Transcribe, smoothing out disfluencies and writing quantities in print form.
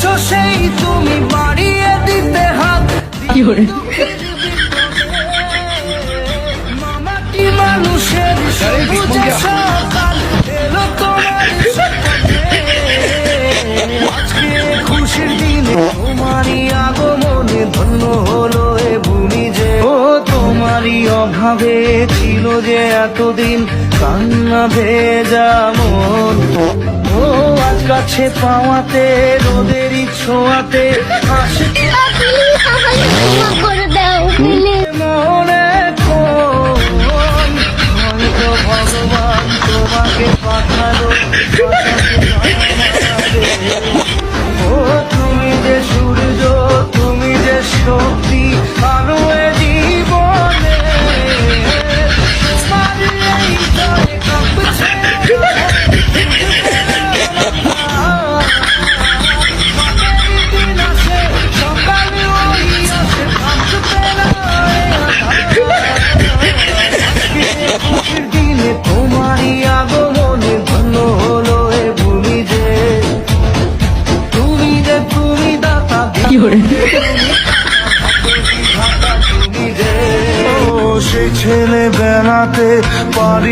এসেছো সেই তুমি বাড়িয়ে দিতে হাত। মামাটি মানুষের সবুজে সকাল এলো তোমার সুখে। আজকে খুশির দিনে তোমারই আগমনে ধন্য হলো এ ভূমি যে। ও তোমারই অভাবে ছিল যে এতদিন কান্না ভেজা মন। ও আজ কাছে পাওয়াতে রোদেরই ছোঁয়াতে হাসি করে দাও মনে কোন হয়তো ভগবান তোমাকে পাঠালো। ও তুমি যে সূর্য, তুমি যে শক্তি, আলো এ জীবনে। তোমার এই জয় কাঁপছে দিন আসে, সকালে ওই আসে, ভাবতে না খুশির দিনে তোমারই আগমনে ধন্য হলো এ ভূমি যে। তুমি যে তুমি দাতা তুমি যে। ও সে ছেলে বেলাতে পারি